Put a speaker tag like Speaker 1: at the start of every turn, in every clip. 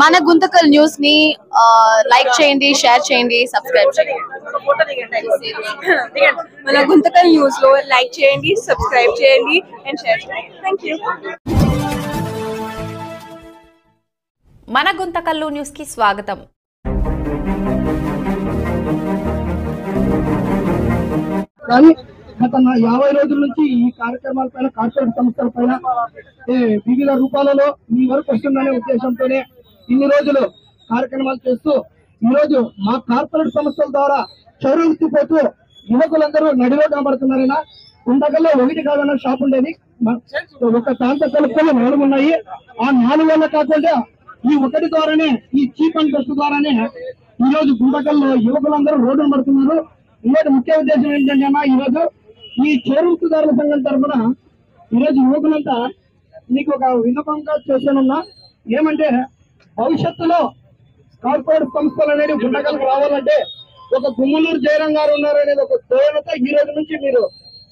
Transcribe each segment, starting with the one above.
Speaker 1: మన గుంతకల్ న్యూస్ ని లైక్ చేయండి, షేర్ చేయండి, సబ్స్క్రైబ్ చేయండి.
Speaker 2: మన గుంతకల్ న్యూస్ లో లైక్ చేయండి, సబ్స్క్రైబ్ చేయండి అండ్ షేర్ చేయండి. థాంక్యూ.
Speaker 3: మన గుంతకల్లు న్యూస్ కి స్వాగతం.
Speaker 4: కానీ గత 50 రోజుల నుంచి ఈ కార్యక్రమాల పైన, కార్పొరేట్ సంస్థల పైన వివిధ రూపాలలో మీ వరకు వస్తుందనే ఉద్దేశంతోనే ఇన్ని రోజులు కార్యక్రమాలు చేస్తూ ఈరోజు మా కార్పొరేట్ సంస్థల ద్వారా చౌరవృత్తిపోతూ యువకులందరూ నడిలో కనబడుతున్నారైనా. గుంతకల్లో ఒకటి కాదన్న షాప్ ఉండేది, ఒక దాంతో కలుపుకొని 4 ఉన్నాయి. ఆ 4 వల్ల కాకుండా ఈ ఒకటి ద్వారానే, ఈ చీప్ అండ్ బెస్ట్ ద్వారానే ఈ రోజు గుంతకల్లో యువకులందరూ రోడ్డును పడుతున్నారు. ఇంకోటి ముఖ్య ఉద్దేశం ఏంటంటే అన్న, ఈరోజు ఈ చౌరవృత్తిదారుల సంఘం తరఫున ఈరోజు యువకులంతా మీకు ఒక విన్నపంగా చేశానన్నా. ఏమంటే భవిష్యత్తులో కార్పొరేట్ సంస్థలు అనేది గుంతకల్కి రావాలంటే ఒక గుమ్మలూరు జయరాం గారు ఉన్నారనేది ఒక ధోరణితో ఈ రోజు నుంచి మీరు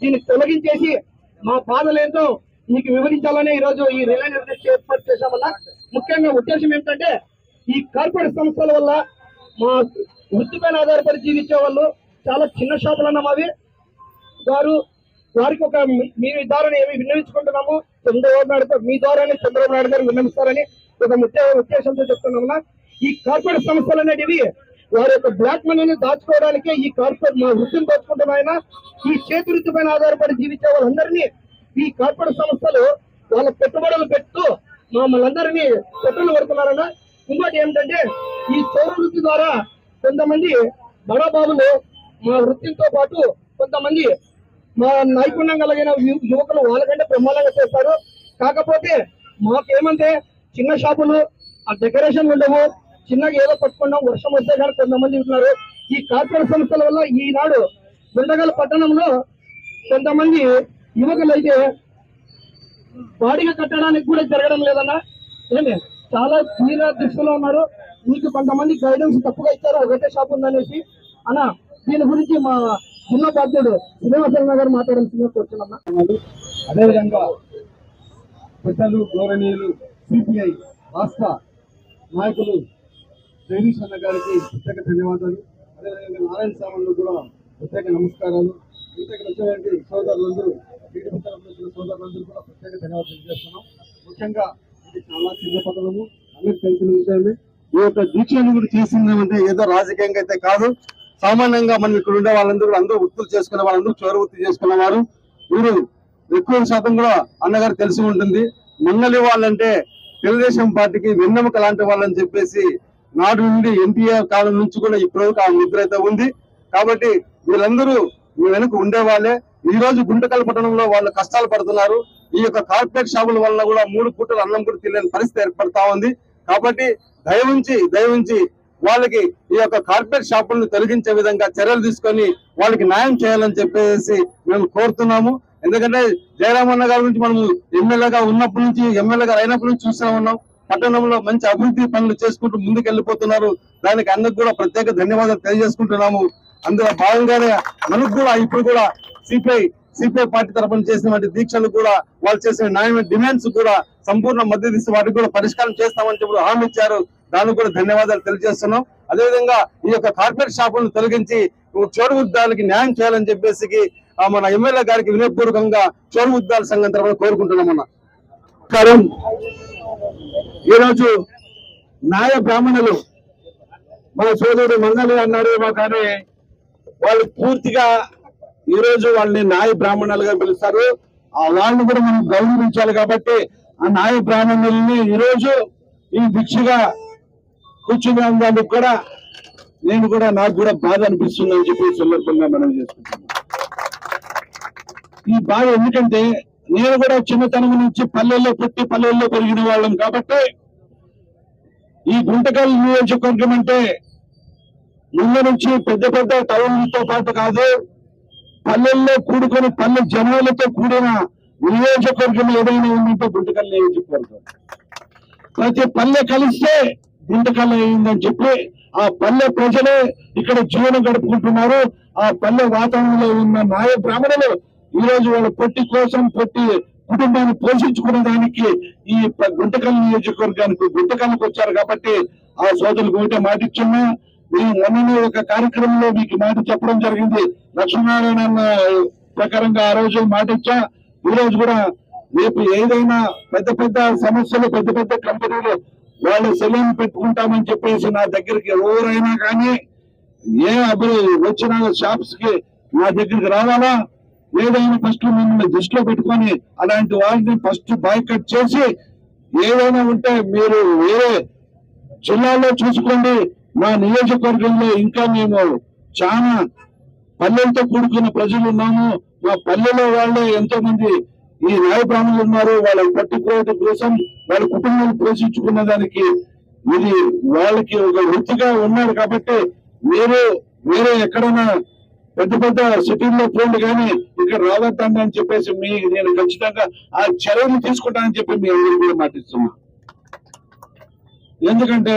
Speaker 4: దీన్ని తొలగించేసి మా బాధలేంటో మీకు వివరించాలని ఈ రోజు ఈ రిలే నిర్దేశం ఏర్పాటు చేశామన్నా. ముఖ్యంగా ఉద్దేశం ఏంటంటే ఈ కార్పొరేట్ సంస్థల వల్ల మా వృత్తిపైన ఆధారపడి జీవించే వాళ్ళు చాలా చిన్న షాపులు అన్న మావి. వారికి ఒక మీ ద్వారా ఏమి విన్నవించుకుంటున్నాము, చంద్రబాబు నాయుడు మీ ద్వారానే చంద్రబాబు నాయుడు గారు విన్నవిస్తారని ఒక ముఖ్య ఉద్దేశంతో చెప్తున్నామన్నా. ఈ కార్పొరేట్ సంస్థలు అనేటివి వారి యొక్క బ్లాక్ మనీని దాచుకోవడానికే ఈ కార్పొరేట్ మా వృత్తిని దాచుకుంటున్నాయన. ఈ చేతి వృత్తి పైన ఆధారపడి జీవించే వాళ్ళందరినీ ఈ కార్పొరేట్ సంస్థలు వాళ్ళ పెట్టుబడులు పెడుతూ మమ్మల్ని అందరినీ పెట్టులు పడుతున్నారన్న. ఇంకోటి ఏమిటంటే ఈ చౌర వృత్తి ద్వారా కొంతమంది బడాబాబులు మా వృత్తితో పాటు కొంతమంది మా నైపుణ్యం కలిగిన యువకులు వాళ్ళకంటే ప్రమాదంగా చేస్తారు. కాకపోతే మాకేమంటే చిన్న షాపులు, ఆ డెకరేషన్ ఉండవు, చిన్నగా ఏదో పట్టుకున్నాం, వర్షం వస్తే కానీ కొంతమంది ఉంటున్నారు. ఈ కార్పొరేట్ సంస్థల వల్ల ఈనాడు గుంతకల్ పట్టణంలో కొంతమంది యువకులు అయితే బాడీగా కట్టడానికి కూడా జరగడం లేదన్నా. ఏమే చాలా తీర దృష్టిలో ఉన్నారు. మీకు కొంతమంది గైడెన్స్ తప్పుగా ఇచ్చారు, ఒకటే షాప్ ఉందనేసి అన్న. దీని గురించి మా జిల్లా బాధ్యుడు శ్రీనివాసరావు గారు మాట్లాడాల్సిందిగా కోరుతున్నామన్నా.
Speaker 5: అదేవిధంగా పెద్దలు గౌరవనీయులు సిపిఐ రాష్ట్ర నాయకులు జగదీష్ అన్న గారికి ప్రత్యేక ధన్యవాదాలు. అదేవిధంగా నారాయణ సామన్లు కూడా ప్రత్యేక నమస్కారాలు. ప్రత్యేక వచ్చినటువంటి సోదరులందరూ, సోదరులందరూ కూడా ప్రత్యేక ధన్యవాదాలు తెలియజేస్తున్నాం. ముఖ్యంగా ఇది చాలా చిన్న పట్టణము, అందరికి తెలిసిన విషయమే. ఈ యొక్క దీక్షను కూడా చేసిందేమంటే ఏదో రాజకీయంగా అయితే కాదు. సామాన్యంగా మనం ఇక్కడ ఉండే వాళ్ళందరూ అందరూ వృత్తులు చేసుకునే వాళ్ళందరూ చోర వృత్తి చేసుకునేవారు. వీరు ఎక్కువ శాతం కూడా అన్నగారు తెలిసి ఉంటుంది. మంగళి వాళ్ళంటే తెలుగుదేశం పార్టీకి వెన్నెముక లాంటి వాళ్ళని చెప్పేసి నాడు నుండి ఎన్టీఆర్ కాలం నుంచి కూడా ఇప్పటివరకు ఆ ముద్ర అయితే ఉంది. కాబట్టి వీళ్ళందరూ మీ వెనుక ఉండేవాళ్ళే. ఈ రోజు గుంటకల్ పట్టణంలో వాళ్ళు కష్టాలు పడుతున్నారు. ఈ యొక్క కార్పొరేట్ షాపుల వల్ల కూడా 3 పూటలు అన్నం కూడా తెలియని పరిస్థితి ఏర్పడతా ఉంది. కాబట్టి దయవుంచి వాళ్ళకి ఈ యొక్క కార్పొరేట్ షాపులను తొలగించే విధంగా చర్యలు తీసుకొని వాళ్ళకి న్యాయం చేయాలని చెప్పేసి మేము కోరుతున్నాము. ఎందుకంటే జయరామన్న గారి నుంచి మనము ఎమ్మెల్యేగా ఉన్నప్పటి నుంచి, ఎమ్మెల్యేగా అయినప్పటి నుంచి చూస్తూ ఉన్నాం. పట్టణంలో మంచి అభివృద్ధి పనులు చేసుకుంటూ ముందుకు వెళ్ళిపోతున్నారు. దానికి అందరికి కూడా ప్రత్యేక ధన్యవాదాలు తెలియజేసుకుంటున్నాము. అందులో భాగంగానే మనకు కూడా ఇప్పుడు కూడా సిపిఐ పార్టీ తరఫున చేసినటువంటి దీక్షలు కూడా, వాళ్ళు చేసిన న్యాయమైన డిమాండ్స్ కూడా సంపూర్ణ మద్దతు ఇస్తే వాటికి కూడా పరిష్కారం చేస్తామని చెప్పి హామీ ఇచ్చారు. దానికి కూడా ధన్యవాదాలు తెలియజేస్తున్నాం. అదేవిధంగా ఈ యొక్క కార్పొరేట్ షాపులను తొలగించి చోరు ఉద్యోగాలకి న్యాయం చేయాలని చెప్పేసి మన ఎమ్మెల్యే గారికి వినయపూర్వకంగా చోరు ఉద్యోగాల సంఘం తరఫున కోరుకుంటున్నామన్నా. ఈరోజు న్యాయ బ్రాహ్మణులు మన సోదరుడు మంగళి అన్నాడేమో కానీ వాళ్ళు పూర్తిగా ఈ రోజు వాళ్ళని న్యాయ బ్రాహ్మణులుగా పిలుస్తారు. వాళ్ళని కూడా మనం గౌరవించాలి. కాబట్టి ఆ న్యాయ బ్రాహ్మణుల్ని ఈరోజు ఈ భిక్షగా కూర్చుని దానికి కూడా నాకు కూడా బాధ అనిపిస్తుంది అని చెప్పి సందర్భంగా మనం చేసుకుంటున్నాం. ఈ బాధ ఎందుకంటే నేను కూడా చిన్నతనం నుంచి పల్లెల్లో పుట్టి పల్లెల్లో పెరిగిన వాళ్ళం. కాబట్టి ఈ గుంటకల్ నియోజకవర్గం అంటే ముందు నుంచి పెద్ద పెద్ద టౌన్లతో పాటు కాదు, పల్లెల్లో కూడుకొని పల్లె జనాలతో కూడిన నియోజకవర్గం ఏదైనా ఉందంటే గుంటకల్ నియోజకవర్గం. ప్రతి పల్లె కలిస్తే గుంటకల్ అయిందని చెప్పి ఆ పల్లె ప్రజలే ఇక్కడ జీవనం గడుపుకుంటున్నారు. ఆ పల్లె వాతావరణంలో ఉన్న న్యాయ బ్రాహ్మణులు ఈ రోజు వాళ్ళ పొట్టి కోసం పొట్టి కుటుంబాన్ని పోషించుకునే దానికి ఈ గుంతకల్ నియోజకవర్గానికి గుంతకల్కి వచ్చారు కాబట్టి ఆ సోదరులకు ఒకటే మాట ఇచ్చున్నా. మేము మొన్ననే ఒక కార్యక్రమంలో మీకు మాట చెప్పడం జరిగింది. లక్ష్మీనారాయణ ప్రకారంగా ఆ రోజు మాట ఇచ్చా. ఈ రోజు కూడా రేపు ఏదైనా పెద్ద పెద్ద సమస్యలు, పెద్ద పెద్ద కంపెనీలు వాళ్ళు సెలూన్ పెట్టుకుంటామని చెప్పేసి నా దగ్గరికి ఎవరైనా కానీ ఏ అభివృద్ధి వచ్చిన షాప్స్ కి నా దగ్గరికి రావాలా, ఏదైనా ఫస్ట్ మిమ్మల్ని దృష్టిలో పెట్టుకొని అలాంటి వాళ్ళని ఫస్ట్ బాయ్కట్ చేసి ఏదైనా ఉంటే మీరు వేరే జిల్లాలో చూసుకోండి. మా నియోజకవర్గంలో ఇంకా మేము చాలా పల్లెలతో కూడుకున్న ప్రజలు ఉన్నాము. మా పల్లెలో వాళ్ళే ఎంతో మంది ఈ న్యాయ బ్రాహ్మణులు ఉన్నారు. వాళ్ళ పట్టుకోవడం కోసం వాళ్ళ కుటుంబాలు పోషించుకున్న దానికి ఇది వాళ్ళకి ఒక వృత్తిగా ఉన్నారు. కాబట్టి మీరు వేరే ఎక్కడైనా పెద్ద పెద్ద సిటీల్లో పోండి కానీ ఇక్కడ రావద్దండి అని చెప్పేసి నేను ఖచ్చితంగా ఆ చర్యలు తీసుకుంటానని చెప్పి మీ అందరూ కూడా మాటిస్తున్నా. ఎందుకంటే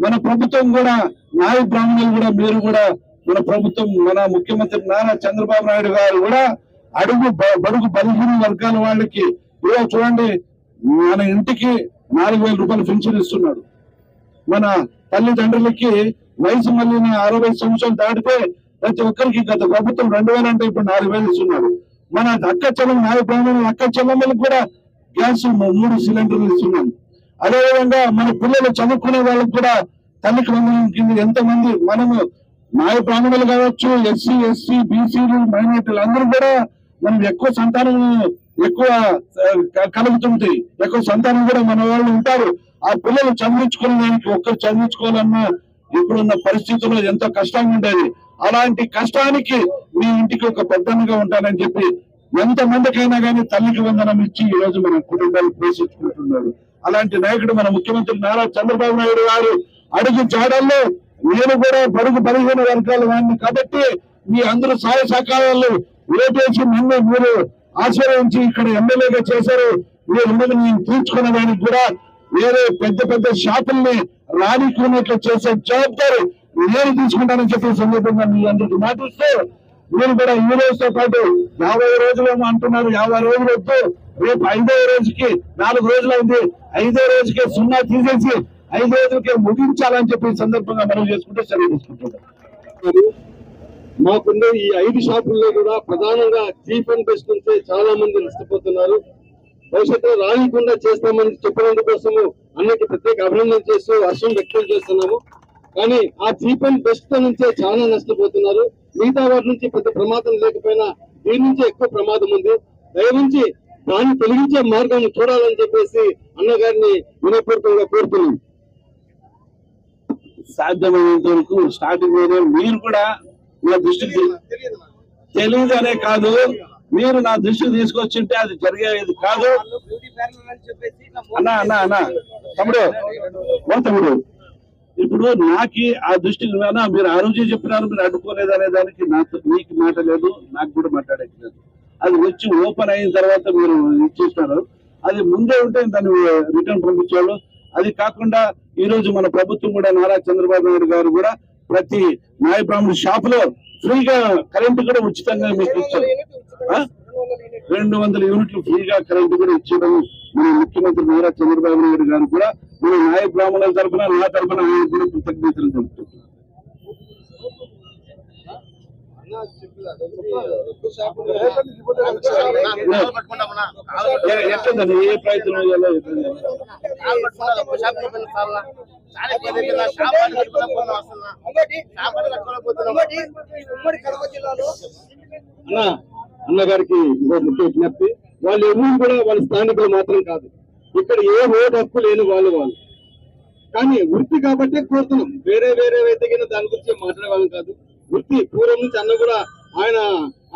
Speaker 5: మన ప్రభుత్వం కూడా న్యాయ బ్రాహ్మణులు కూడా మీరు కూడా మన ప్రభుత్వం మన ముఖ్యమంత్రి నారా చంద్రబాబు నాయుడు గారు కూడా బడుగు బలహీన వర్గాల వాళ్ళకి ఇలా చూడండి, మన ఇంటికి 4,000 రూపాయలు పెన్షన్ ఇస్తున్నాడు. మన తల్లిదండ్రులకి వయసు మళ్ళీ 60 సంవత్సరాలు దాటితే ప్రతి ఒక్కరికి గత ప్రభుత్వం 2,000 అంటే ఇప్పుడు 4,000 ఇస్తున్నారు. మన అక్క చెల్లెలు న్యాయ బ్రాహ్మణులు అక్క చెల్లెమ్మలకు కూడా గ్యాస్ 3 సిలిండర్లు ఇస్తున్నాం. అదేవిధంగా మన పిల్లలు చదువుకునే వాళ్ళకి కూడా తల్లికి వందనం కింద ఎంతమంది మనము న్యాయ బ్రాహ్మణులు కావచ్చు, ఎస్సీ ఎస్టీ బీసీలు మైనార్టీలు అందరూ కూడా మనం ఎక్కువ సంతానం ఎక్కువ కలుగుతుంది. ఎక్కువ సంతానం కూడా మన వాళ్ళు ఉంటారు. ఆ పిల్లలు చదివించుకునే దానికి ఒక్కరు చదివించుకోవాలన్నా ఇప్పుడున్న పరిస్థితుల్లో ఎంతో కష్టంగా ఉండేది. అలాంటి కష్టానికి మీ ఇంటికి ఒక పెద్దన్నగా ఉంటానని చెప్పి ఎంతమందికైనా కానీ తల్లికి వందనం ఇచ్చి ఈ రోజు మన కుటుంబాలు పోషించుకుంటున్నారు. అలాంటి నాయకుడు మన ముఖ్యమంత్రి నారా చంద్రబాబు నాయుడు గారు అడుగు జాడల్లో నేను కూడా బడుగు బలహీన వర్గాల వాడిని కాబట్టి మీ అందరూ సహాయ సహకారాలు ఓటేసి నన్ను మీరు ఆశీర్వదించి ఇక్కడ ఎమ్మెల్యేగా చేశారు. మీ ఎమ్మెల్యే తీర్చుకునే దానికి కూడా వేరే పెద్ద పెద్ద షాపుల్ని రానికున్నట్లు చేసే జవాబారు నేను తీసుకుంటానని చెప్పే సందర్భంగా మీ అందరికి మాటిస్తూ మీరు కూడా ఈ రోజుతో పాటు 50 రోజులేమో అంటున్నారు. 50 రోజులు వద్దు, రేపు 5వ రోజుకి 4 రోజులు అయింది. 5వ రోజుకే 0 తీసేసి 5 రోజులకే ముగించాలని చెప్పి సందర్భంగా మనం చేసుకుంటే సెలవు తీసుకుంటున్నాం.
Speaker 6: మాకున్న ఈ 5 షాపుల్లో కూడా ప్రధానంగా చీప్ అండ్ బెస్ట్ నుంచే చాలా మంది నష్టపోతున్నారు. భవిష్యత్తులో రానికుండా చేస్తామని చెప్పినందుకోసము అన్నిటి ప్రత్యేక అభినందన చేస్తూ హర్షం వ్యక్తం చేస్తున్నాము. కానీ ఆ చీప్ అండ్ బెస్ట్ నుంచే చాలా నష్టపోతున్నారు. మిగతా వాటి నుంచి పెద్ద ప్రమాదం లేకపోయినా దీని నుంచి ఎక్కువ ప్రమాదం ఉంది. దయవుంచి దాన్ని తొలగించే మార్గం చూడాలని చెప్పేసి అన్నగారిని వినయపూర్వకంగా కోరుతున్నాం.
Speaker 5: సాధ్యమైనంత వరకు స్టార్టింగ్ లోనే మీరు కూడా నా దృష్టికి తెలియదు అనే కాదు, మీరు నా దృష్టికి తీసుకొచ్చింటే అది జరిగేది కాదు. అన్నా తమ్ముడు ఇప్పుడు నాకి ఆ దృష్టికి మీరు ఆ రోజే చెప్పినారు, మీరు అడ్డుకోలేదు అనే దానికి మీకు మాట లేదు, నాకు కూడా మాట్లాడేది లేదు. అది వచ్చి ఓపెన్ అయిన తర్వాత మీరు ఇచ్చేసినారు. అది ముందే ఉంటే దాన్ని రిటర్న్ పంపించాడు. అది కాకుండా ఈ రోజు మన ప్రభుత్వం కూడా నారా చంద్రబాబు నాయుడు గారు కూడా ప్రతి న్యాయ బ్రాహ్మణ షాపులో ఫ్రీగా కరెంటు కూడా ఉచితంగా మీకు ఇచ్చారు. 200 యూనిట్లు ఫ్రీగా కరెంటు కూడా ఇచ్చడం మన ముఖ్యమంత్రి నారా చంద్రబాబు నాయుడు గారు కూడా మన న్యాయ బ్రాహ్మణుల తరఫున నా తరఫున ఆయన కూడా కృతజ్ఞతలు తెలుపుతున్నాను. ఎట్లండి ఏ ప్రయత్నం చేయాలో
Speaker 6: అన్నగారికి ముఖ్య విజ్ఞప్తి, వాళ్ళు ఎవరు కూడా వాళ్ళ స్థానికులు మాత్రం కాదు, ఇక్కడ ఏ ఓటు హక్కు లేని వాళ్ళు కానీ వృత్తి కాబట్టే కోరుతున్నాం. వేరే అయితే దాని గురించి మాట్లాడే వాళ్ళం కాదు. వృత్తి పూర్వం నుంచి అన్న కూడా ఆయన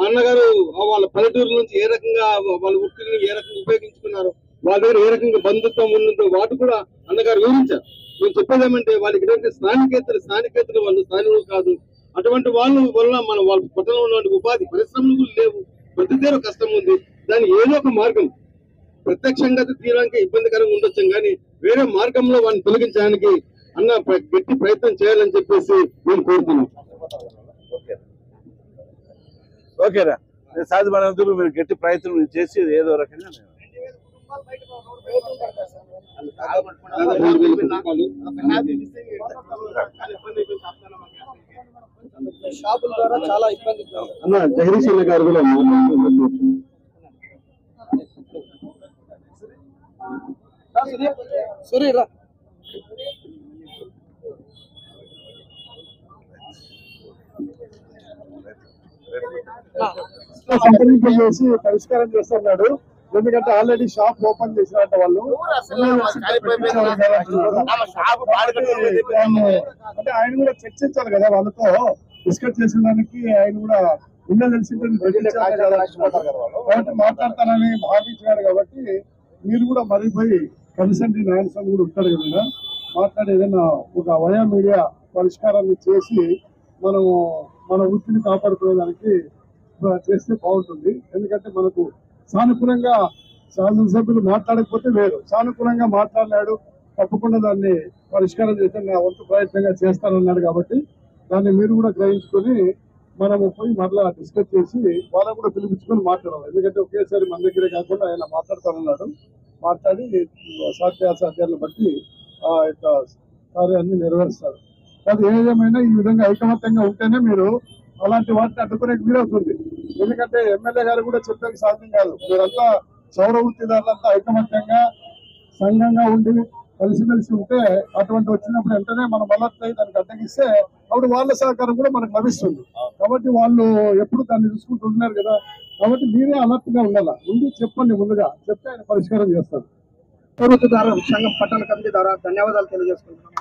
Speaker 6: అన్నగారు వాళ్ళ పల్లెటూరు నుంచి ఏ రకంగా వాళ్ళ వృత్తిని ఏ రకంగా ఉపయోగించుకున్నారు, వాళ్ళ దగ్గర ఏ రకంగా బంధుత్వం ఉన్నదో వాటి కూడా అన్నగారు వివరించారు. మేము చెప్పేది ఏమంటే వాళ్ళకి స్థానికేతలు వాళ్ళు స్థానికులు కాదు. అటువంటి వాళ్ళ వల్ల వాళ్ళ పట్టణంలో ఉన్నటువంటి ఉపాధి పరిశ్రమలు లేవు, ప్రతిదేరో కష్టం ఉంది. దాని ఏదో ఒక మార్గం ప్రత్యక్షంగా తీయడానికి ఇబ్బందికరంగా ఉండొచ్చు, కానీ వేరే మార్గంలో వాళ్ళని తొలగించడానికి అన్న గట్టి ప్రయత్నం చేయాలని చెప్పేసి మేము కోరుతున్నాం.
Speaker 5: ఓకేరా, సాధ్యమైనందుకు మీరు గట్టి ప్రయత్నం చేసి ఏదో రకంగా
Speaker 4: షాపుల ద్వారా చాలా ఇబ్బంది
Speaker 5: అన్న జగదీష్ అన్న గారు కూడా
Speaker 4: సూర్య
Speaker 5: సంప్రదింపులు చేసి పరిష్కారం చేస్తున్నాడు. ఎందుకంటే ఆల్రెడీ షాప్ ఓపెన్ చేసినట్టు వాళ్ళు అంటే ఆయన కూడా చర్చించాలి కదా వాళ్ళతో, డిస్కస్ చేసిన దానికి ఆయన కూడా నిన్న తెలిసి కాబట్టి మాట్లాడతానని భావించినాడు. కాబట్టి మీరు కూడా మరిపోయి కన్సల్ట్ నాయన కూడా ఉంటాడు కదా, మాట్లాడి ఏదైనా ఒక వయా మీడియా పరిష్కారాన్ని చేసి మనము మన వృత్తిని కాపాడుకోవడానికి చేస్తే బాగుంటుంది. ఎందుకంటే మనకు సానుకూలంగా శాసనసభ్యులు మాట్లాడకపోతే వేరు, సానుకూలంగా మాట్లాడినాడు, తప్పకుండా దాన్ని పరిష్కారం చేస్తే నా వంతు ప్రయత్నంగా చేస్తానన్నాడు. కాబట్టి దాన్ని మీరు కూడా గ్రహించుకొని మనము పోయి మరలా డిస్కస్ చేసి వాళ్ళని కూడా పిలిపించుకొని మాట్లాడాలి. ఎందుకంటే ఒకేసారి మన దగ్గరే కాకుండా ఆయన మాట్లాడతానన్నాడు. మాట్లాడి సాధ్యాసాధ్యాలను బట్టి ఆ యొక్క కార్యాన్ని నెరవేరుస్తారు. అది ఏదేమైనా ఈ విధంగా ఐకమత్యంగా ఉంటేనే మీరు అలాంటి వాటిని అడ్డుకునే వీలవుతుంది. ఎందుకంటే ఎమ్మెల్యే గారు కూడా చెప్పేది సాధ్యం కాదు. మీరంతా సౌర వృత్తిదారులంతా ఐకమత్యంగా సంఘంగా ఉండి కలిసిమెలిసి ఉంటే అటువంటి వచ్చినప్పుడు వెంటనే మనం అలర్ట్ అయ్యి దానికి అడ్డగిస్తే అప్పుడు వాళ్ళ సహకారం కూడా మనకు లభిస్తుంది. కాబట్టి వాళ్ళు ఎప్పుడు దాన్ని చూసుకుంటూ ఉన్నారు కదా, కాబట్టి మీరే అలర్ట్ గా ఉండాలా, ఉండి చెప్పండి, ముందుగా చెప్తే ఆయన పరిష్కారం చేస్తారు.
Speaker 4: సౌర వృత్తిదారు సంఘం పట్టణ కమిటీ ద్వారా ధన్యవాదాలు తెలియజేసుకుంటున్నాం.